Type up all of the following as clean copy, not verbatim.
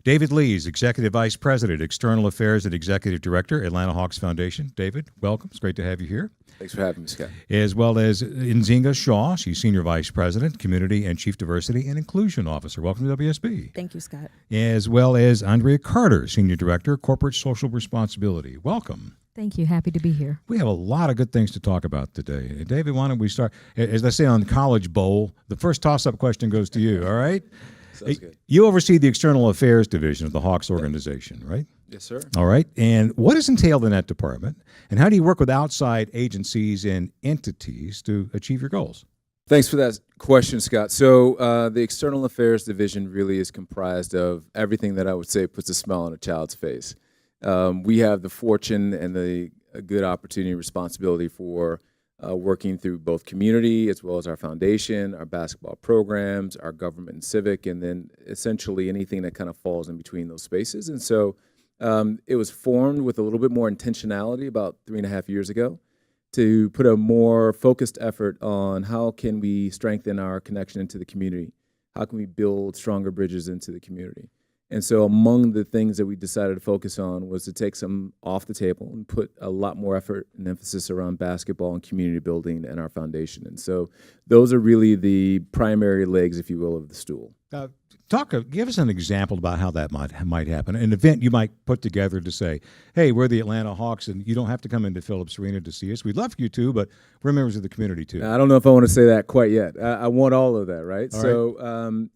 David Lees, Executive Vice President, External Affairs and Executive Director, Atlanta Hawks Foundation. David, welcome. It's great to have you here. Thanks for having me, Scott. As well as Nzinga Shaw. She's Senior Vice President, Community and Chief Diversity and Inclusion Officer. Welcome to WSB. Thank you, Scott. As well as Andrea Carter, Senior Director, Corporate Social Responsibility. Welcome. Thank you. Happy to be here. We have a lot of good things to talk about today. David, why don't we start? As they say on College Bowl, the first toss-up question goes to you, all right? Sounds good. You oversee the External Affairs Division of the Hawks organization, right? Yes, sir. All right. And what is entailed in that department? And how do you work with outside agencies and entities to achieve your goals? Thanks for that question, Scott. So the External Affairs Division really is comprised of everything that I would say puts a smile on a child's face. We have the fortune and the good opportunity and responsibility for working through both community as well as our foundation, our basketball programs, our government and civic, and then essentially anything that kind of falls in between those spaces. And so it was formed with a little bit more intentionality about 3.5 years ago to put a more focused effort on how can we strengthen our connection into the community, how can we build stronger bridges into the community. And so among the things that we decided to focus on was to take some off the table and put a lot more effort and emphasis around basketball and community building and our foundation. And so those are really the primary legs, if you will, of the stool. Give us an example about how that might happen. An event you might put together to say, hey, we're the Atlanta Hawks, and you don't have to come into Phillips Arena to see us. We'd love for you to, but we're members of the community too. I don't know if I want to say that quite yet. I want all of that, right? All right.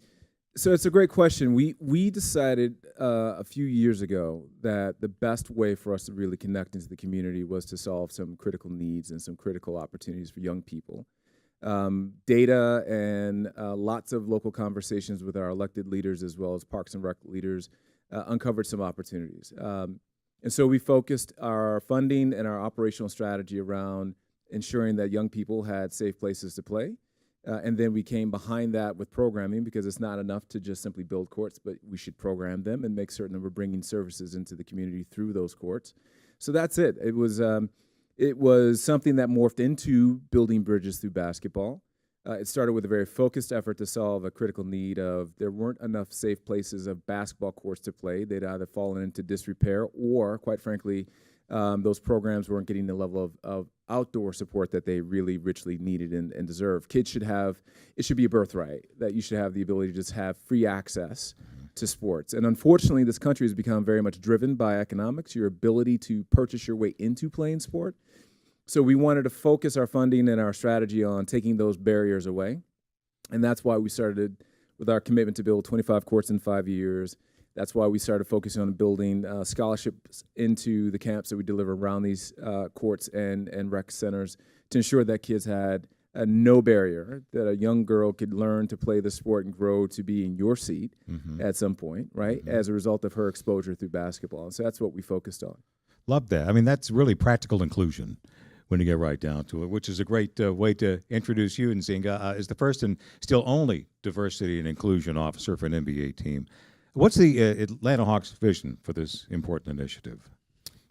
So it's a great question. We decided a few years ago that the best way for us to really connect into the community was to solve some critical needs and some critical opportunities for young people. Data and lots of local conversations with our elected leaders as well as Parks and Rec leaders uncovered some opportunities. And so we focused our funding and our operational strategy around ensuring that young people had safe places to play. And then we came behind that with programming because it's not enough to just simply build courts, but we should program them and make certain that we're bringing services into the community through those courts. So that's it. It was something that morphed into building bridges through basketball. It started with a very focused effort to solve a critical need of there weren't enough safe places of basketball courts to play. They'd either fallen into disrepair or, quite frankly, those programs weren't getting the level of outdoor support that they really richly needed and deserved. Kids should have, it should be a birthright, that you should have the ability to just have free access to sports. And unfortunately, this country has become very much driven by economics, your ability to purchase your way into playing sport. So we wanted to focus our funding and our strategy on taking those barriers away. And that's why we started with our commitment to build 25 courts in 5 years. That's why we started focusing on building scholarships into the camps that we deliver around these courts and rec centers to ensure that kids had no barrier, that a young girl could learn to play the sport and grow to be in your seat at some point, right, as a result of her exposure through basketball. And so that's what we focused on. Love that. I mean, that's really practical inclusion when you get right down to it, which is a great way to introduce you, Nzinga, as the first and still only diversity and inclusion officer for an NBA team. What's the Atlanta Hawks vision for this important initiative?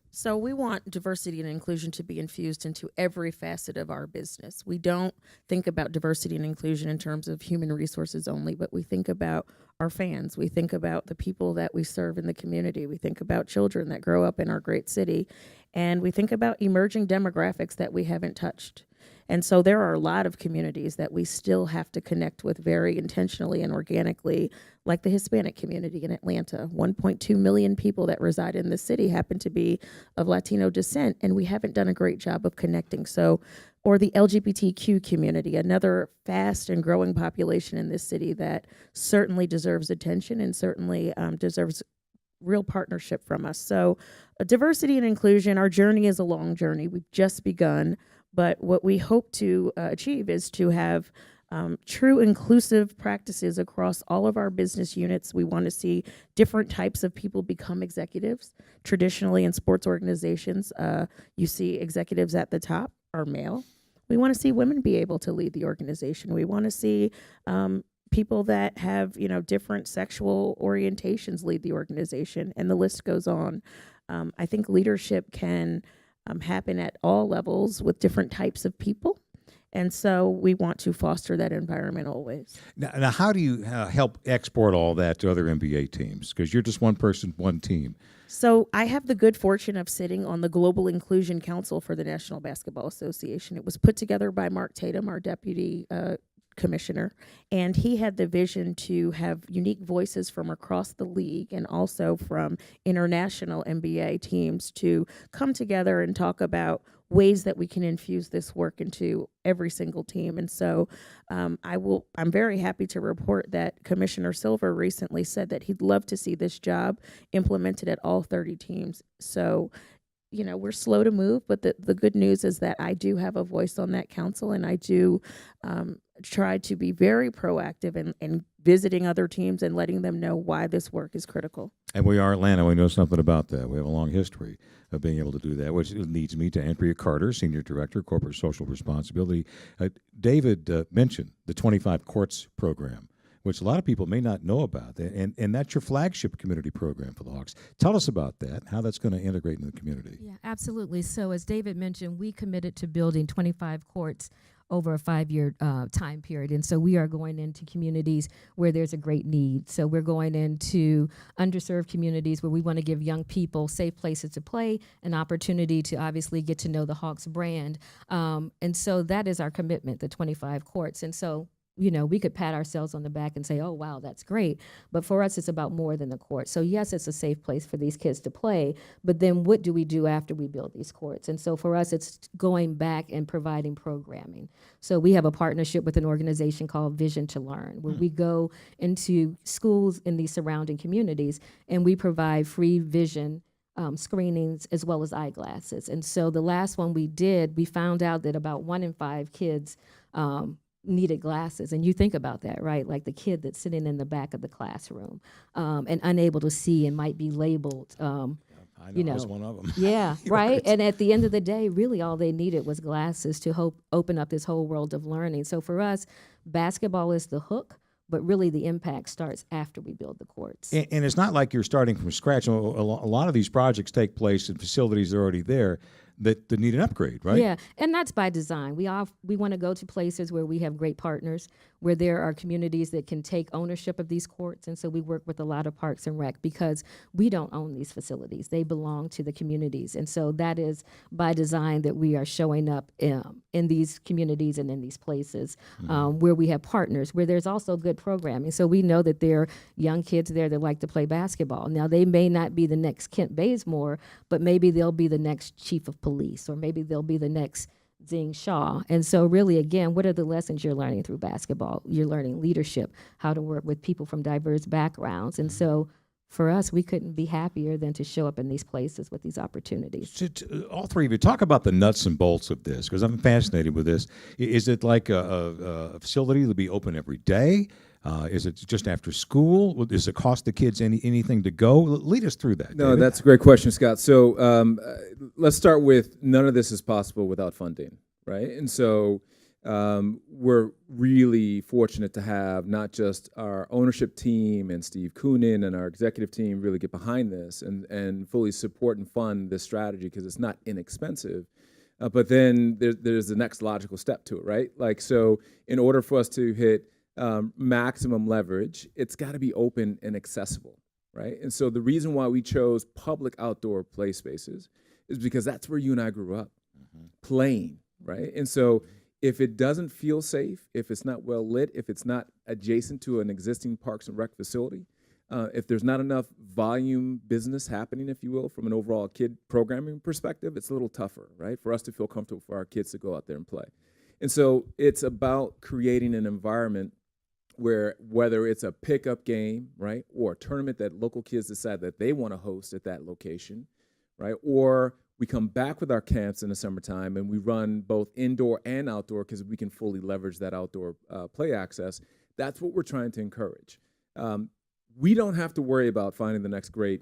So we want diversity and inclusion to be infused into every facet of our business. We don't think about diversity and inclusion in terms of human resources only, but we think about our fans. We think about the people that we serve in the community. We think about children that grow up in our great city. And we think about emerging demographics that we haven't touched. And so there are a lot of communities that we still have to connect with very intentionally and organically, like the Hispanic community in Atlanta. 1.2 million people that reside in the city happen to be of Latino descent, and we haven't done a great job of connecting. So, or the LGBTQ community, another fast and growing population in this city that certainly deserves attention and certainly deserves real partnership from us. So diversity and inclusion, our journey is a long journey. We've just begun. But what we hope to achieve is to have true inclusive practices across all of our business units. We want to see different types of people become executives. Traditionally in sports organizations, you see executives at the top are male. We want to see women be able to lead the organization. We want to see people that have, different sexual orientations lead the organization, and the list goes on. I think leadership can happen at all levels with different types of people. And so we want to foster that environment always. Now how do you help export all that to other NBA teams? Because you're just one person, one team. So I have the good fortune of sitting on the Global Inclusion Council for the National Basketball Association. It was put together by Mark Tatum, our deputy commissioner, and he had the vision to have unique voices from across the league and also from international NBA teams to come together and talk about ways that we can infuse this work into every single team. And so I'm very happy to report that Commissioner Silver recently said that he'd love to see this job implemented at all 30 teams. So, you know, we're slow to move, but the good news is that I do have a voice on that council, and I do try to be very proactive in visiting other teams and letting them know why this work is critical. And we are Atlanta. We know something about that. We have a long history of being able to do that, which leads me to Andrea Carter, Senior Director, Corporate Social Responsibility. David mentioned the 25 Courts program, which a lot of people may not know about, and that's your flagship community program for the Hawks. Tell us about that, how that's going to integrate in the community. Yeah, absolutely. So as David mentioned, we committed to building 25 courts over a 5-year time period. And so we are going into communities where there's a great need. So we're going into underserved communities where we want to give young people safe places to play, an opportunity to obviously get to know the Hawks brand. And so that is our commitment, the 25 courts. And so, you know, we could pat ourselves on the back and say, oh, wow, that's great. But for us, it's about more than the court. So yes, it's a safe place for these kids to play, but then what do we do after we build these courts? And so for us, it's going back and providing programming. So we have a partnership with an organization called Vision to Learn, where we go into schools in these surrounding communities and we provide free vision screenings as well as eyeglasses. And so the last one we did, we found out that about 1 in 5 kids needed glasses. And you think about that, right? Like the kid that's sitting in the back of the classroom and unable to see and might be labeled. I was one of them. Yeah, right? And at the end of the day, really all they needed was glasses to open up this whole world of learning. So for us, basketball is the hook, but really the impact starts after we build the courts. And it's not like you're starting from scratch. A lot of these projects take place in facilities that are already there that need an upgrade, right? Yeah, and that's by design. We want to go to places where we have great partners, where there are communities that can take ownership of these courts, and so we work with a lot of Parks and Rec because we don't own these facilities. They belong to the communities, and so that is by design that we are showing up in these communities and in these places where we have partners, where there's also good programming. So we know that there are young kids there that like to play basketball. Now, they may not be the next Kent Bazemore, but maybe they'll be the next chief of police, or maybe they'll be the next Nzinga. And so really, again, what are the lessons you're learning through basketball? You're learning leadership, how to work with people from diverse backgrounds. And so for us, we couldn't be happier than to show up in these places with these opportunities. All three of you, talk about the nuts and bolts of this, because I'm fascinated with this. Is it like a facility that'll be open every day? Is it just after school? Does it cost the kids anything to go? Lead us through that. No, David. that's a great question, Scott. So let's start with none of this is possible without funding, right? And so we're really fortunate to have not just our ownership team and Steve Koonin and our executive team really get behind this and fully support and fund this strategy because it's not inexpensive. But then there's the next logical step to it, right? Like, so in order for us to hit maximum leverage, it's got to be open and accessible, right? And so the reason why we chose public outdoor play spaces is because that's where you and I grew up, playing, right? And so if it doesn't feel safe, if it's not well lit, if it's not adjacent to an existing Parks and Rec facility, if there's not enough volume business happening, if you will, from an overall kid programming perspective, it's a little tougher, right, for us to feel comfortable for our kids to go out there and play. And so it's about creating an environment where whether it's a pickup game, right, or a tournament that local kids decide that they want to host at that location, right, or we come back with our camps in the summertime and we run both indoor and outdoor because we can fully leverage that outdoor play access. That's what we're trying to encourage. We don't have to worry about finding the next great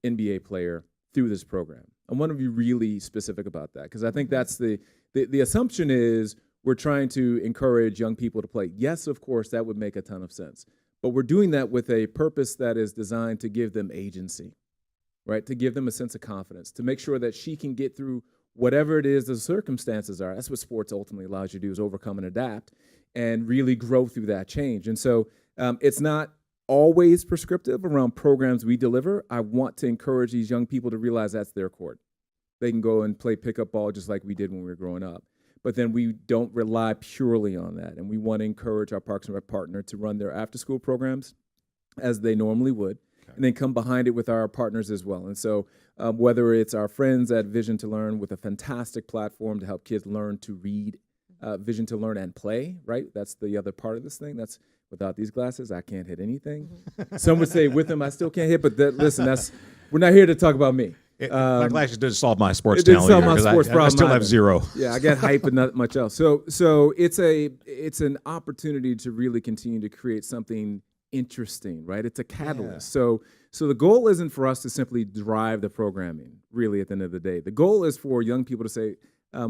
NBA player through this program. I want to be really specific about that because I think that's the assumption is we're trying to encourage young people to play. Yes, of course, that would make a ton of sense. But we're doing that with a purpose that is designed to give them agency, right? To give them a sense of confidence, to make sure that she can get through whatever it is the circumstances are. That's what sports ultimately allows you to do, is overcome and adapt and really grow through that change. And so it's not always prescriptive around programs we deliver. I want to encourage these young people to realize that's their court. They can go and play pickup ball just like we did when we were growing up. But then we don't rely purely on that. And we want to encourage our Parks and Rec partner to run their after-school programs as they normally would, and then come behind it with our partners as well. And so whether it's our friends at Vision to Learn with a fantastic platform to help kids learn to read, Vision to Learn and play, right? That's the other part of this thing. That's without these glasses, I can't hit anything. Some would say with them, I still can't hit, but listen, we're not here to talk about me. My glasses didn't solve my sports It didn't talent solve either, my 'cause sports I problem still have either. 0. Yeah, I got hype and not much else. So it's an opportunity to really continue to create something interesting, right? It's a catalyst. Yeah. So the goal isn't for us to simply drive the programming, really, at the end of the day. The goal is for young people to say,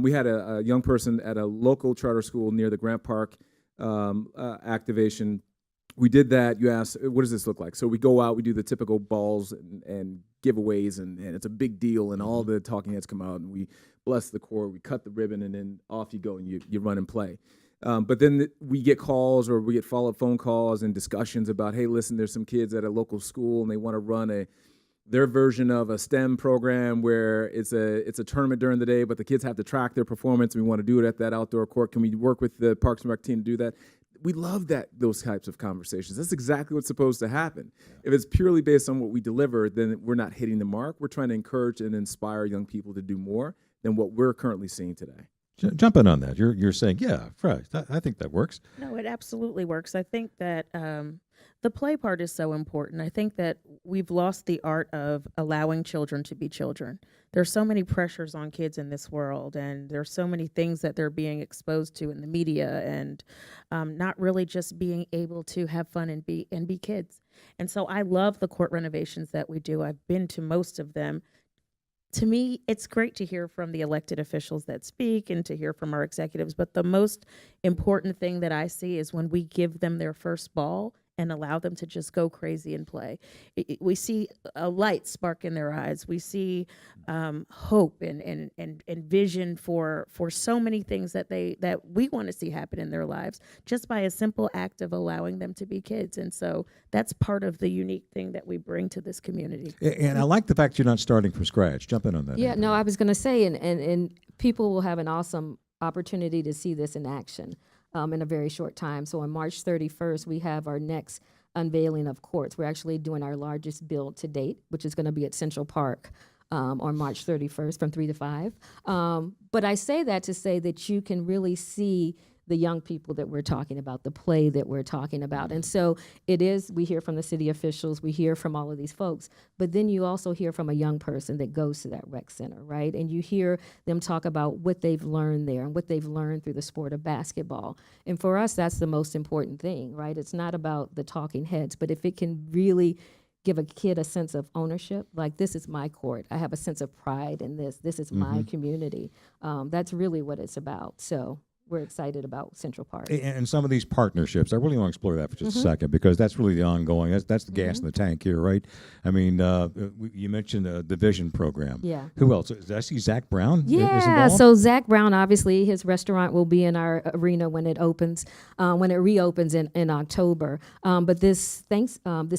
we had a young person at a local charter school near the Grant Park activation. We did that. You asked, what does this look like? So we go out, we do the typical balls and giveaways, and it's a big deal, and all the talking heads come out, and we bless the court, we cut the ribbon, and then off you go, and you run and play. But then we get calls, or we get follow-up phone calls and discussions about, hey, listen, there's some kids at a local school, and they want to run their version of a STEM program where it's a tournament during the day, but the kids have to track their performance, and we want to do it at that outdoor court. Can we work with the Parks and Rec team to do that? We love those types of conversations. That's exactly what's supposed to happen. Yeah. If it's purely based on what we deliver, then we're not hitting the mark. We're trying to encourage and inspire young people to do more than what we're currently seeing today. Jump in on that. You're saying, yeah, right. I think that works. No, it absolutely works. I think that the play part is so important. I think that we've lost the art of allowing children to be children. There's so many pressures on kids in this world, and there's so many things that they're being exposed to in the media, and not really just being able to have fun and be kids. And so I love the court renovations that we do. I've been to most of them. To me, it's great to hear from the elected officials that speak and to hear from our executives, but the most important thing that I see is when we give them their first ball and allow them to just go crazy and play. We see a light spark in their eyes. We see hope and vision for so many things that we want to see happen in their lives just by a simple act of allowing them to be kids. And so that's part of the unique thing that we bring to this community. And I like the fact you're not starting from scratch. Jump in on that. Yeah, no, I was going to say, and people will have an awesome opportunity to see this in action. In a very short time. So on March 31st, we have our next unveiling of courts. We're actually doing our largest build to date, which is going to be at Central Park on March 31st from 3 to 5. But I say that to say that you can really see the young people that we're talking about, the play that we're talking about. And so we hear from the city officials, we hear from all of these folks, but then you also hear from a young person that goes to that rec center, right? And you hear them talk about what they've learned there and what they've learned through the sport of basketball. And for us, that's the most important thing, right? It's not about the talking heads, but if it can really give a kid a sense of ownership, like this is my court, I have a sense of pride in this is my community. That's really what it's about. So we're excited about Central Park. And some of these partnerships, I really want to explore that for just a second, because that's really the ongoing, that's the gas in the tank here, right? I mean, you mentioned the Vision program. Yeah. Who else? Did I see Zach Brown? Is Yeah, involved? so Zach Brown, obviously, his restaurant will be in our arena when it opens, when it reopens in October. But this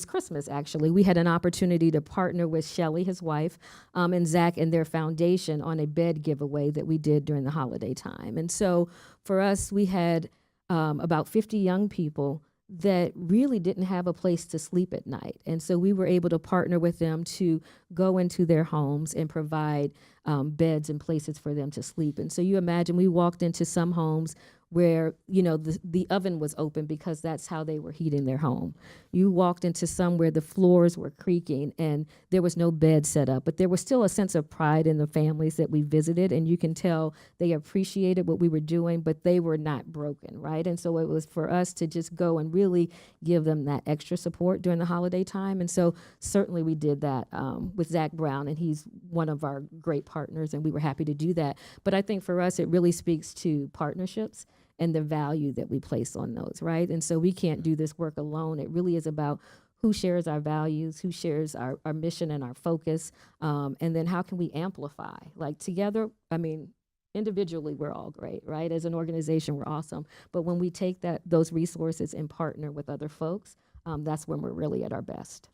Christmas, actually, we had an opportunity to partner with Shelly, his wife, and Zach and their foundation on a bed giveaway that we did during the holiday time. And so for us, we had about 50 young people that really didn't have a place to sleep at night. And so we were able to partner with them to go into their homes and provide beds and places for them to sleep. And so you imagine we walked into some homes where, the oven was open because that's how they were heating their home. You walked into some where the floors were creaking and there was no bed set up, but there was still a sense of pride in the families that we visited, and you can tell they appreciated what we were doing, but they were not broken, right? And so it was for us to just go and really give them that extra support during the holiday time. And so certainly we did that with Zach Brown, and he's one of our great partners, and we were happy to do that. But I think for us, it really speaks to partnerships and the value that we place on those, right? And so we can't do this work alone. It really is about who shares our values, who shares our mission and our focus, and then how can we amplify? Like together, I mean, individually we're all great, right? As an organization, we're awesome. But when we take those resources and partner with other folks, that's when we're really at our best.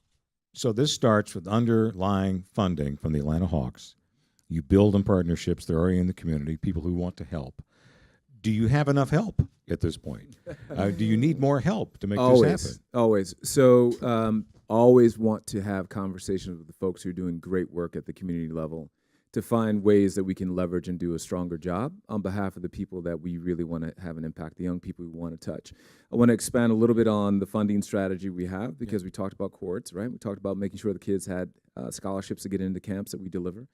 So this starts with underlying funding from the Atlanta Hawks. You build in partnerships that are already in the community, people who want to help. Do you have enough help at this point? Do you need more help to make this happen? Always. So always want to have conversations with the folks who are doing great work at the community level to find ways that we can leverage and do a stronger job on behalf of the people that we really want to have an impact, the young people we want to touch. I want to expand a little bit on the funding strategy we have because we talked about courts, right? We talked about making sure the kids had scholarships to get into camps that we deliver.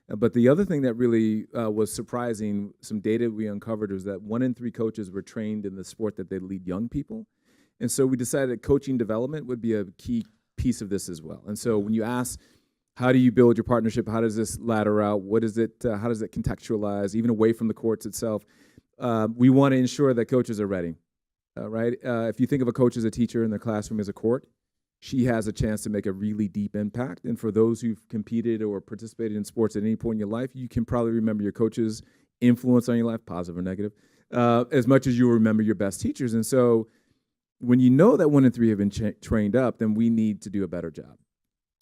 But the other thing that really was surprising, some data we uncovered, was that 1 in 3 coaches were trained in the sport that they lead young people. And so we decided that coaching development would be a key piece of this as well. And so when you ask, how do you build your partnership? How does this ladder out? What is it? How does it contextualize, even away from the courts itself? We want to ensure that coaches are ready, right? If you think of a coach as a teacher in the classroom as a court, she has a chance to make a really deep impact. And for those who've competed or participated in sports at any point in your life, you can probably remember your coach's influence on your life, positive or negative, as much as you remember your best teachers. And so when you know that 1 in 3 have been trained up, then we need to do a better job.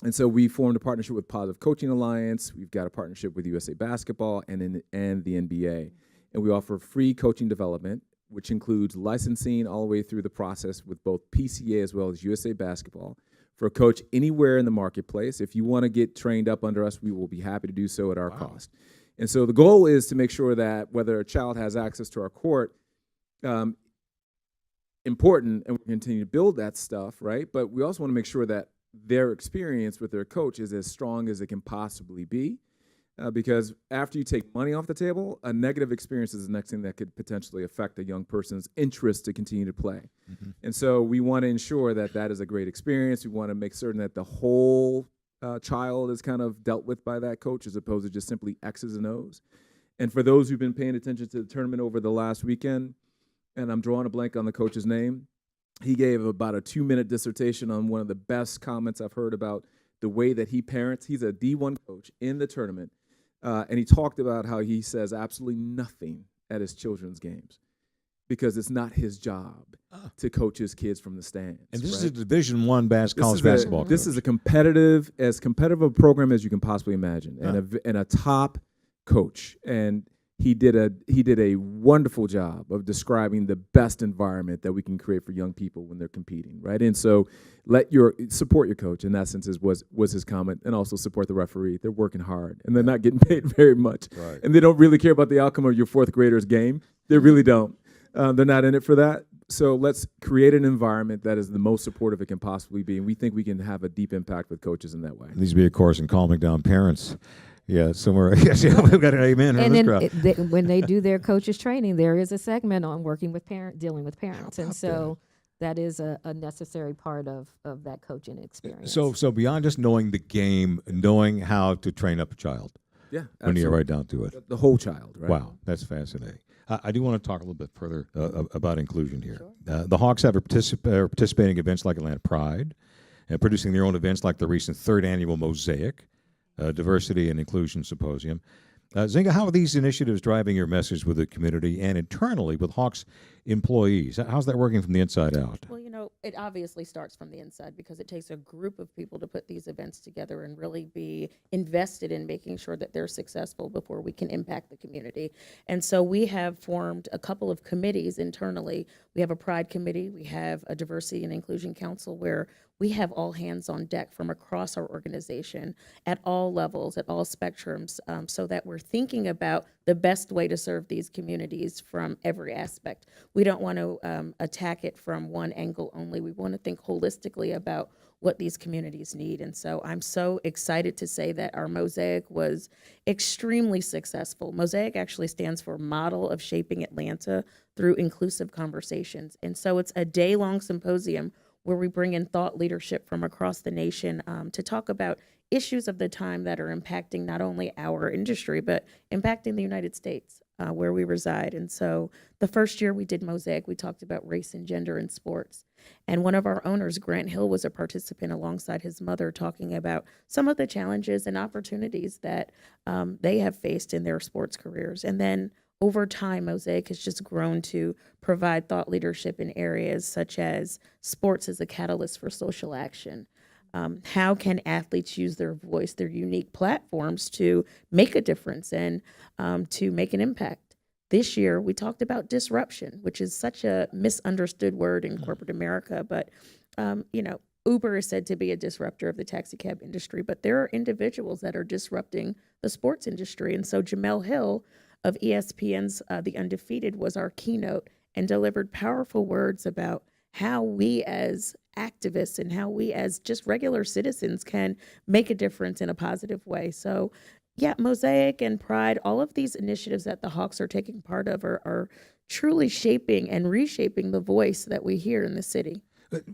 And so we formed a partnership with Positive Coaching Alliance. We've got a partnership with USA Basketball and the NBA. And we offer free coaching development, which includes licensing all the way through the process with both PCA as well as USA Basketball for a coach anywhere in the marketplace. If you want to get trained up under us, we will be happy to do so at our cost. And so the goal is to make sure that whether a child has access to our court, important, and we continue to build that stuff, right? But we also want to make sure that their experience with their coach is as strong as it can possibly be. Because after you take money off the table, a negative experience is the next thing that could potentially affect a young person's interest to continue to play. Mm-hmm. And so we want to ensure that that is a great experience. We want to make certain that the whole child is kind of dealt with by that coach as opposed to just simply X's and O's. And for those who've been paying attention to the tournament over the last weekend, and I'm drawing a blank on the coach's name, he gave about a 2-minute dissertation on one of the best comments I've heard about the way that he parents. He's a D1 coach in the tournament. And he talked about how he says absolutely nothing at his children's games because it's not his job to coach his kids from the stands. And this right? is a Division I college basketball coach. This is as competitive a program as you can possibly imagine, and a top coach. And he did a wonderful job of describing the best environment that we can create for young people when they're competing, right? And so support your coach, in essence, was his comment, and also support the referee. They're working hard, and they're not getting paid very much. Right. And they don't really care about the outcome of your 4th grader's game. They really don't. They're not in it for that. So let's create an environment that is the most supportive it can possibly be, and we think we can have a deep impact with coaches in that way. There needs to be a course in calming down parents. Yeah, somewhere. Yes, we've got an amen. And then when they do their coaches training, there is a segment on working with dealing with parents, and so that is a necessary part of that coaching experience. So beyond just knowing the game, knowing how to train up a child. Yeah, absolutely. When you get right down to it. The whole child, right? Wow, that's fascinating. I do want to talk a little bit further about inclusion here. Sure. The Hawks have participating events like Atlanta Pride, and producing their own events like the recent 3rd annual Mosaic Diversity and Inclusion Symposium. Nzinga, how are these initiatives driving your message with the community and internally with Hawks employees? How's that working from the inside out? Well, it obviously starts from the inside because it takes a group of people to put these events together and really be invested in making sure that they're successful before we can impact the community. And so we have formed a couple of committees internally. We have a Pride Committee. We have a Diversity and Inclusion Council where we have all hands on deck from across our organization at all levels, at all spectrums, so that we're thinking about the best way to serve these communities from every aspect. We don't want to attack it from one angle only. We want to think holistically about what these communities need. And so I'm so excited to say that our Mosaic was extremely successful. Mosaic actually stands for Model of Shaping Atlanta Through Inclusive Conversations. And so it's a day-long symposium where we bring in thought leadership from across the nation to talk about issues of the time that are impacting not only our industry, but impacting the United States. where we reside. And so the first year we did Mosaic, we talked about race and gender in sports. And one of our owners, Grant Hill, was a participant alongside his mother, talking about some of the challenges and opportunities that they have faced in their sports careers. And then over time, Mosaic has just grown to provide thought leadership in areas such as sports as a catalyst for social action. How can athletes use their voice, their unique platforms to make a difference and to make an impact? This year, we talked about disruption, which is such a misunderstood word in corporate America. But, Uber is said to be a disruptor of the taxi cab industry, but there are individuals that are disrupting the sports industry. And so Jamel Hill of ESPN's The Undefeated was our keynote and delivered powerful words about how we as activists and how we as just regular citizens can make a difference in a positive way. So yeah, Mosaic and Pride, all of these initiatives that the Hawks are taking part of are truly shaping and reshaping the voice that we hear in the city.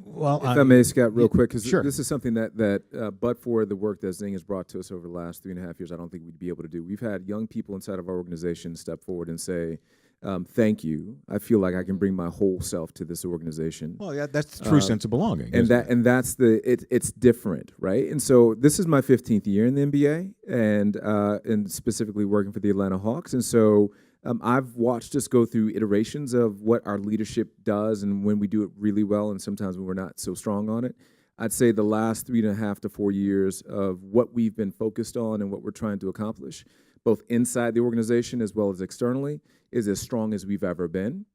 Well, If I may, Scott, real quick, because sure. this is something that but for the work that Nzinga has brought to us over the last 3.5 years, I don't think we'd be able to do. We've had young people inside of our organization step forward and say, thank you. I feel like I can bring my whole self to this organization. Well, yeah, that's the true sense of belonging. And isn't it? that's it's different, right? And so this is my 15th year in the NBA, and specifically working for the Atlanta Hawks. And so I've watched us go through iterations of what our leadership does, and when we do it really well, and sometimes when we're not so strong on it. I'd say the last 3.5 to 4 years of what we've been focused on and what we're trying to accomplish, both inside the organization as well as externally, is as strong as we've ever been.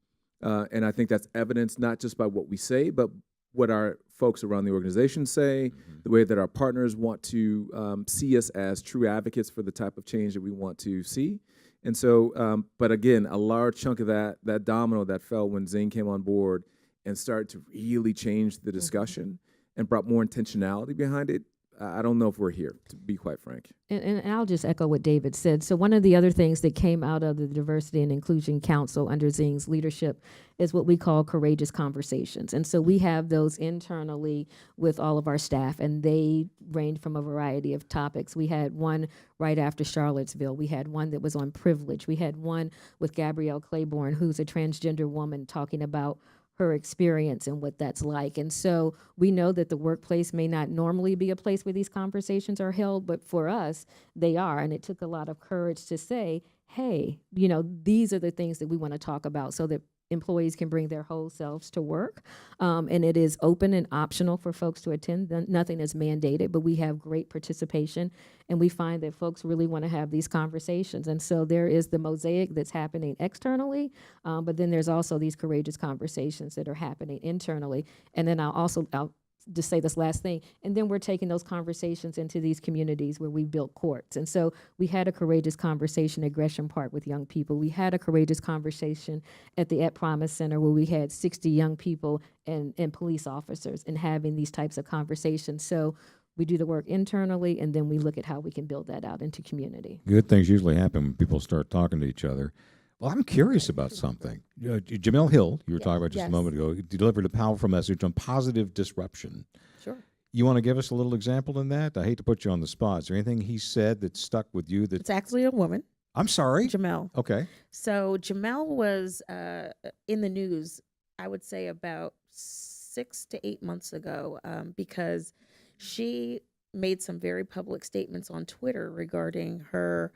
And I think that's evidenced not just by what we say, but what our folks around the organization say, the way that our partners want to see us as true advocates for the type of change that we want to see. And so, but again, a large chunk of that domino that fell when Zane came on board and started to really change the discussion and brought more intentionality behind it. I don't know if we're here, to be quite frank. And I'll just echo what David said. So one of the other things that came out of the Diversity and Inclusion Council under Zing's leadership is what we call courageous conversations. And so we have those internally with all of our staff, and they range from a variety of topics. We had one right after Charlottesville. We had one that was on privilege. We had one with Gabrielle Claiborne, who's a transgender woman, talking about her experience and what that's like. And so we know that the workplace may not normally be a place where these conversations are held, but for us, they are. And it took a lot of courage to say, hey, these are the things that we want to talk about so that employees can bring their whole selves to work. And it is open and optional for folks to attend. Nothing is mandated, but we have great participation. And we find that folks really want to have these conversations. And so there is the mosaic that's happening externally, but then there's also these courageous conversations that are happening internally. And then I'll just say this last thing, and then we're taking those conversations into these communities where we built courts. And so we had a courageous conversation at Gresham Park with young people. We had a courageous conversation at the At Promise Center where we had 60 young people and police officers and having these types of conversations. So we do the work internally, and then we look at how we can build that out into community. Good things usually happen when people start talking to each other. Well, I'm curious about something. Jamel Hill, you were talking about just a moment ago, delivered a powerful message on positive disruption. Sure. You want to give us a little example in that? I hate to put you on the spot. Is there anything he said that stuck with you? It's actually a woman, I'm sorry? Jamel. Okay. So Jamel was in the news, I would say about 6 to 8 months ago, because she made some very public statements on Twitter regarding her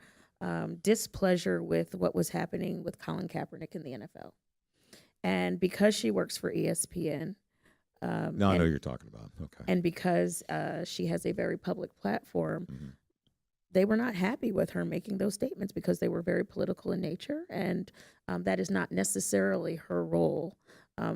displeasure with what was happening with Colin Kaepernick in the NFL. And because she works for ESPN. I know you're talking about. Okay. And because she has a very public platform, they were not happy with her making those statements because they were very political in nature. And that is not necessarily her role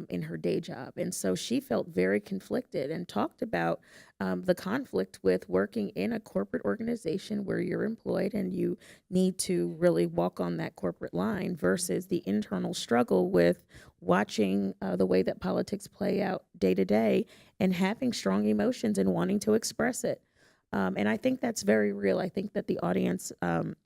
in her day job. And so she felt very conflicted and talked about the conflict with working in a corporate organization where you're employed and you need to really walk on that corporate line versus the internal struggle with watching the way that politics play out day to day and having strong emotions and wanting to express it. And I think that's very real. I think that the audience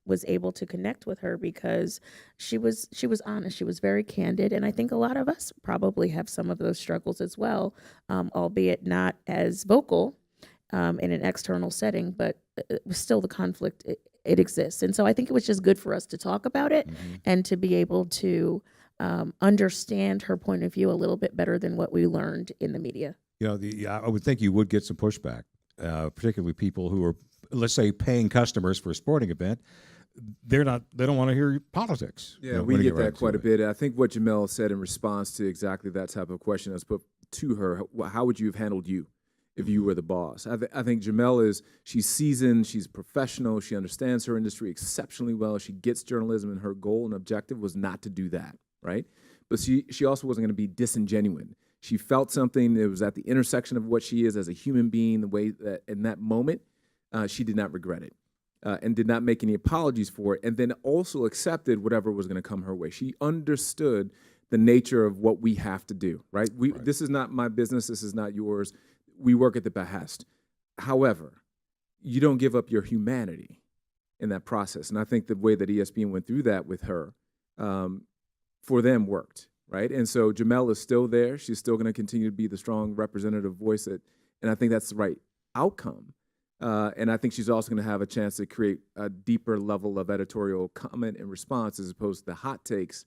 was able to connect with her because she was honest. She was very candid. And I think a lot of us probably have some of those struggles as well, albeit not as vocal in an external setting, but still the conflict it exists. And so I think it was just good for us to talk about it and to be able to understand her point of view a little bit better than what we learned in the media. You know, I would think you would get some pushback, particularly people who are, let's say, paying customers for a sporting event. They don't want to hear politics. Yeah, you know, we when you get right that quite a to it. bit. I think what Jamel said in response to exactly that type of question was put to her, how would you have handled you if you were the boss? I think Jamel she's seasoned, she's professional, she understands her industry exceptionally well, she gets journalism, and her goal and objective was not to do that, right? But she also wasn't going to be disingenuous. She felt something that was at the intersection of what she is as a human being, the way that in that moment, she did not regret it. And did not make any apologies for it, and then also accepted whatever was going to come her way. She understood the nature of what we have to do, right? This is not my business. This is not yours. We work at the behest. However, you don't give up your humanity in that process. And I think the way that ESPN went through that with her, for them worked, right? And so Jamel is still there. She's still going to continue to be the strong representative voice, and I think that's the right outcome. And I think she's also going to have a chance to create a deeper level of editorial comment and response as opposed to the hot takes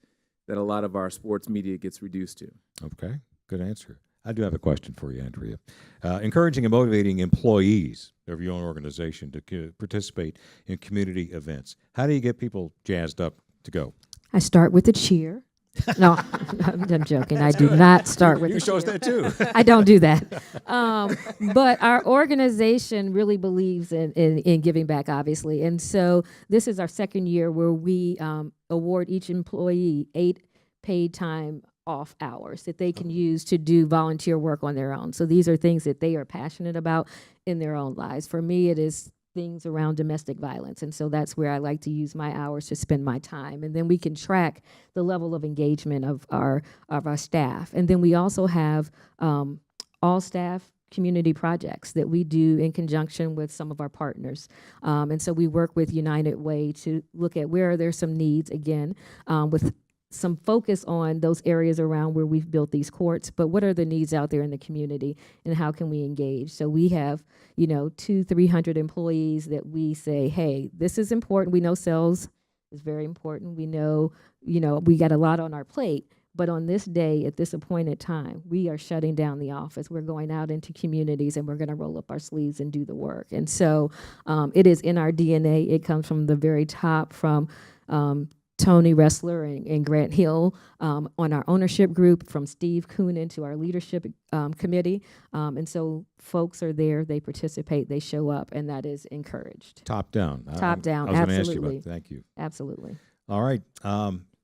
that a lot of our sports media gets reduced to. Okay, good answer. I do have a question for you, Andrea. Encouraging and motivating employees of your own organization to participate in community events. How do you get people jazzed up to go? I start with a cheer. No, I'm joking. I do not start with You a show us cheer. that too. I don't do that. But our organization really believes in giving back, obviously. And so this is our second year where we award each employee 8 paid time off hours that they can use to do volunteer work on their own. So these are things that they are passionate about in their own lives. For me, it is things around domestic violence. And so that's where I like to use my hours to spend my time. And then we can track the level of engagement of our staff. And then we also have all staff community projects that we do in conjunction with some of our partners. And so we work with United Way to look at where are there some needs, again, with some focus on those areas around where we've built these courts, but what are the needs out there in the community and how can we engage? So we have, 200-300 employees that we say, hey, this is important. We know sales is very important. We know, we got a lot on our plate, but on this day, at this appointed time, we are shutting down the office. We're going out into communities and we're going to roll up our sleeves and do the work. And so it is in our DNA. It comes from the very top, from Tony Ressler and Grant Hill on our ownership group, from Steve Coonan to our leadership committee. And so folks are there, they participate, they show up, and that is encouraged. Top down. Top down, I was going to ask you absolutely. about. Thank you. Absolutely. All right.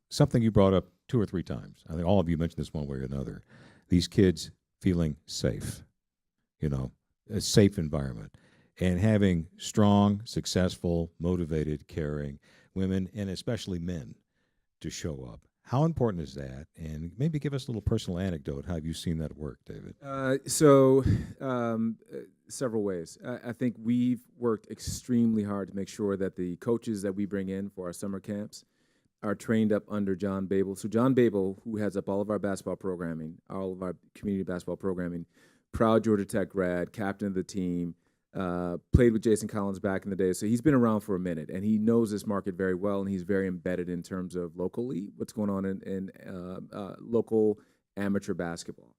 Something you brought up 2 or 3 times. I think all of you mentioned this one way or another. These kids feeling safe, a safe environment, and having strong, successful, motivated, caring women, and especially men, to show up. How important is that? And maybe give us a little personal anecdote. How have you seen that work, David? Several ways. I think we've worked extremely hard to make sure that the coaches that we bring in for our summer camps are trained up under John Babel. So John Babel, who heads up all of our basketball programming, all of our community basketball programming, proud Georgia Tech grad, captain of the team, played with Jason Collins back in the day. So he's been around for a minute, and he knows this market very well, and he's very embedded in terms of locally what's going on in local amateur basketball.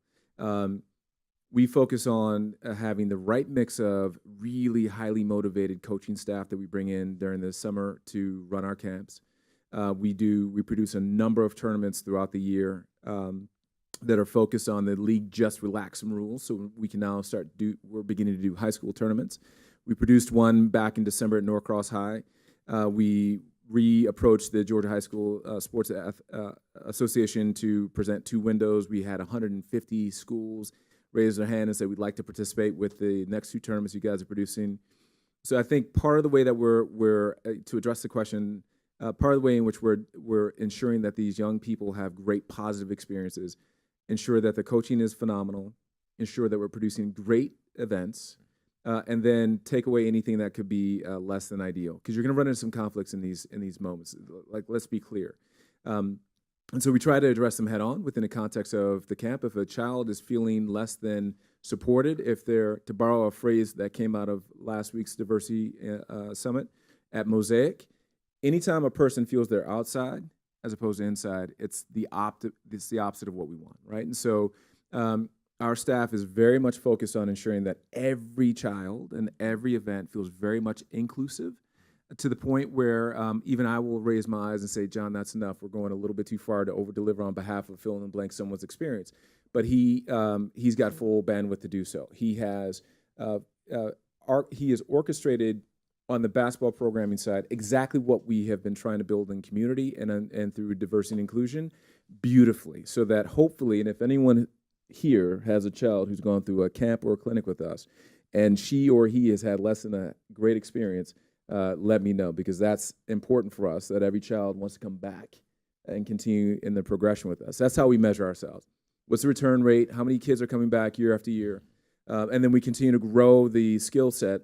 We focus on having the right mix of really highly motivated coaching staff that we bring in during the summer to run our camps. We produce a number of tournaments throughout the year that are focused on the league just relax some rules, so we can now we're beginning to do high school tournaments. We produced one back in December at Norcross High. We reapproached the Georgia High School Sports Association to present 2 windows. We had 150 schools raise their hand and say, we'd like to participate with the next 2 tournaments you guys are producing. So I think part of the way that we're to address the question, part of the way in which we're ensuring that these young people have great positive experiences, ensure that the coaching is phenomenal, ensure that we're producing great events, and then take away anything that could be less than ideal. Because you're going to run into some conflicts in these moments. Like, let's be clear. And so we try to address them head on within the context of the camp. If a child is feeling less than supported, if they're, to borrow a phrase that came out of last week's diversity summit, At Mosaic, anytime a person feels they're outside as opposed to inside, it's the opposite of what we want, right? And so our staff is very much focused on ensuring that every child and every event feels very much inclusive, to the point where even I will raise my eyes and say, John, that's enough. We're going a little bit too far to over-deliver on behalf of fill in the blank someone's experience. But he's got full bandwidth to do so. He has orchestrated on the basketball programming side exactly what we have been trying to build in community and through diversity and inclusion beautifully, so that hopefully, and if anyone here has a child who's gone through a camp or a clinic with us, and she or he has had less than a great experience, let me know, because that's important for us, that every child wants to come back and continue in the progression with us. That's how we measure ourselves. What's the return rate? How many kids are coming back year after year? And then we continue to grow the skill set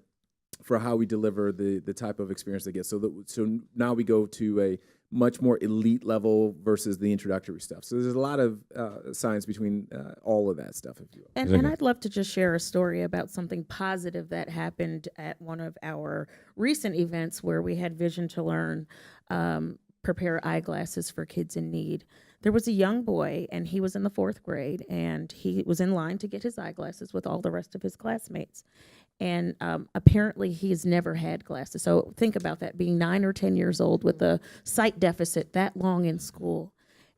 for how we deliver the type of experience they get. So now we go to a much more elite level versus the introductory stuff. So there's a lot of science between all of that stuff, if you will. And I'd love to just share a story about something positive that happened at one of our recent events where we had Vision to Learn prepare eyeglasses for kids in need. There was a young boy, and he was in the 4th grade, and he was in line to get his eyeglasses with all the rest of his classmates. And apparently he has never had glasses. So think about that, being 9 or 10 years old with a sight deficit that long in school.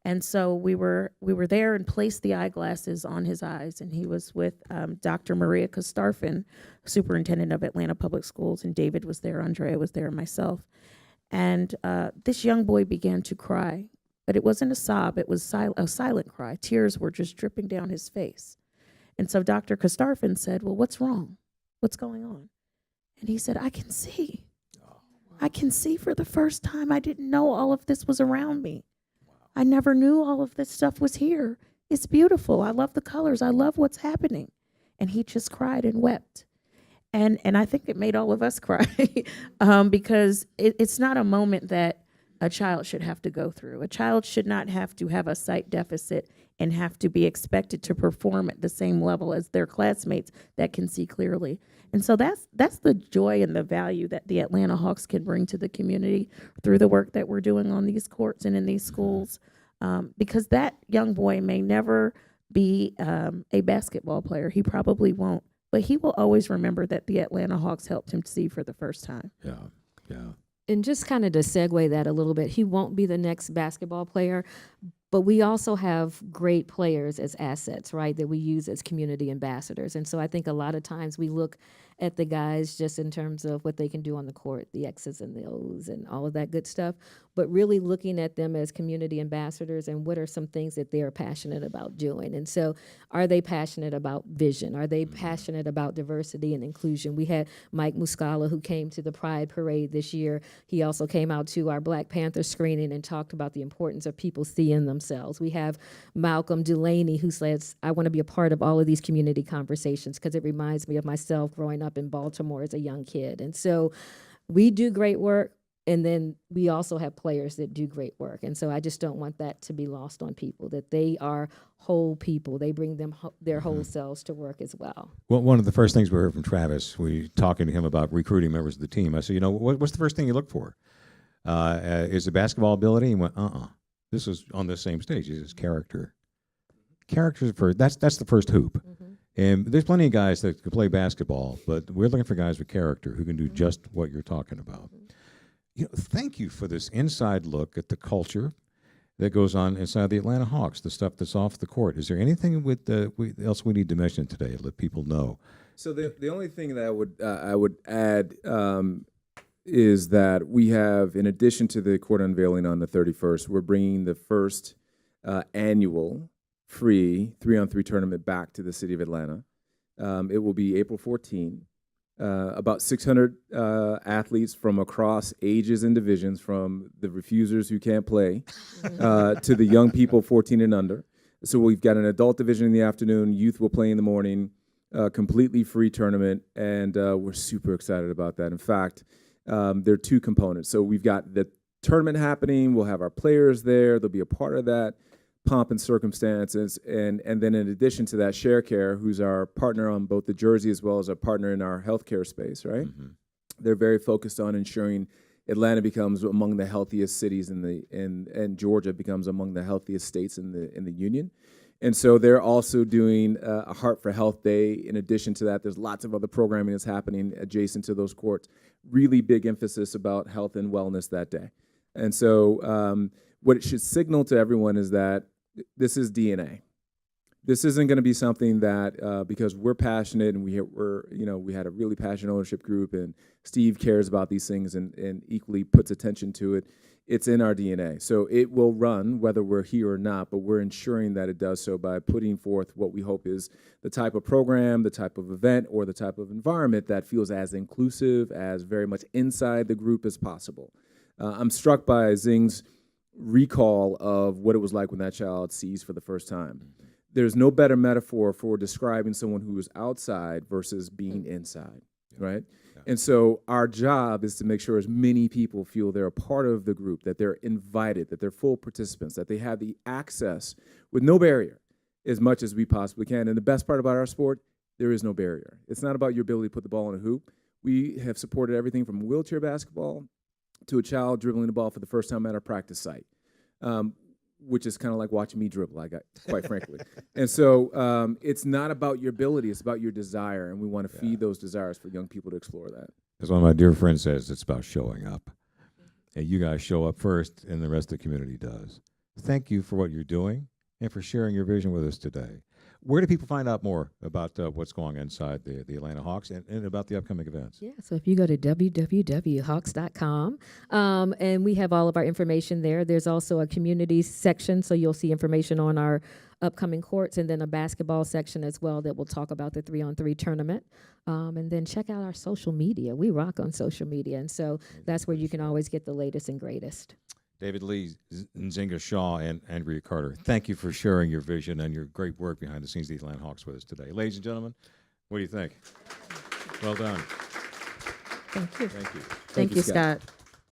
And so we were there and placed the eyeglasses on his eyes, and he was with Dr. Maria Kostarfin, superintendent of Atlanta Public Schools, and David was there, Andrea was there, and myself. And this young boy began to cry, but it wasn't a sob, it was a silent cry. Tears were just dripping down his face. And so Dr. Kostarfin said, well, what's wrong? What's going on? And he said, I can see. I can see for the first time. I didn't know all of this was around me. I never knew all of this stuff was here. It's beautiful. I love the colors. I love what's happening. And he just cried and wept. And I think it made all of us cry because it's not a moment that a child should have to go through. A child should not have to have a sight deficit and have to be expected to perform at the same level as their classmates that can see clearly. And so that's the joy and the value that the Atlanta Hawks can bring to the community through the work that we're doing on these courts and in these schools, because that young boy may never be a basketball player. He probably won't, but he will always remember that the Atlanta Hawks helped him see for the first time. Yeah, yeah. And just kind of to segue that a little bit, he won't be the next basketball player, but we also have great players as assets, right, that we use as community ambassadors. And so I think a lot of times we look at the guys just in terms of what they can do on the court, the X's and the O's and all of that good stuff, but really looking at them as community ambassadors and what are some things that they're passionate about doing. And so are they passionate about vision? Are they passionate about diversity and inclusion? We had Mike Muscala, who came to the Pride Parade this year. He also came out to our Black Panther screening and talked about the importance of people seeing themselves. We have Malcolm Delaney, who says, I want to be a part of all of these community conversations because it reminds me of myself growing up in Baltimore as a young kid. And so we do great work, and then we also have players that do great work. And so I just don't want that to be lost on people, that they are whole people. They bring them their whole selves to work as well. Well, one of the first things we heard from Travis, we talking to him about recruiting members of the team, I said, what's the first thing you look for? Is it basketball ability? He went, This is on the same stage. He says character. Character's first. That's the first hoop. And there's plenty of guys that can play basketball, but we're looking for guys with character who can do just what you're talking about. Thank you for this inside look at the culture that goes on inside the Atlanta Hawks, the stuff that's off the court. Is there anything else we need to mention today to let people know? So the only thing that I would add is that we have, in addition to the court unveiling on the 31st, we're bringing the first annual free 3-on-3 tournament back to the city of Atlanta. It will be April 14. About 600 athletes from across ages and divisions, from the refusers who can't play to the young people 14 and under. So we've got an adult division in the afternoon, youth will play in the morning, completely free tournament, and we're super excited about that. In fact, there are two components. So we've got the tournament happening, we'll have our players there, they'll be a part of that, pomp and circumstances, and then in addition to that, ShareCare, who's our partner on both the jersey as well as a partner in our healthcare space, right? They're very focused on ensuring Atlanta becomes among the healthiest cities and Georgia becomes among the healthiest states in the union. And so they're also doing a Heart for Health Day. In addition to that, there's lots of other programming that's happening adjacent to those courts. Really big emphasis about health and wellness that day. And so what it should signal to everyone is that this is DNA. This isn't going to be something that because we're passionate and we had a really passionate ownership group and Steve cares about these things and equally puts attention to it. It's in our DNA. So it will run whether we're here or not, but we're ensuring that it does so by putting forth what we hope is the type of program, the type of event, or the type of environment that feels as inclusive, as very much inside the group as possible. I'm struck by Zing's recall of what it was like when that child sees for the first time. There's no better metaphor for describing someone who is outside versus being inside, right? Yeah. And so our job is to make sure as many people feel they're a part of the group, that they're invited, that they're full participants, that they have the access with no barrier as much as we possibly can. And the best part about our sport, there is no barrier. It's not about your ability to put the ball in a hoop. We have supported everything from wheelchair basketball to a child dribbling the ball for the first time at our practice site. Which is kind of like watching me dribble, quite frankly. And so it's not about your ability, it's about your desire, and we want to feed those desires for young people to explore that. As one of my dear friends says, it's about showing up. And you guys show up first, and the rest of the community does. Thank you for what you're doing and for sharing your vision with us today. Where do people find out more about what's going on inside the Atlanta Hawks and about the upcoming events? Yeah, so if you go to www.hawks.com, and we have all of our information there. There's also a community section, so you'll see information on our upcoming courts, and then a basketball section as well that will talk about the 3-on-3 tournament. And then check out our social media. We rock on social media, and so that's where you can always get the latest and greatest. David Lee, Nzinga Shaw, and Andrea Carter, thank you for sharing your vision and your great work behind the scenes of the Atlanta Hawks with us today. Ladies and gentlemen, what do you think? Well done. Thank you. Thank you. Thank you, Scott.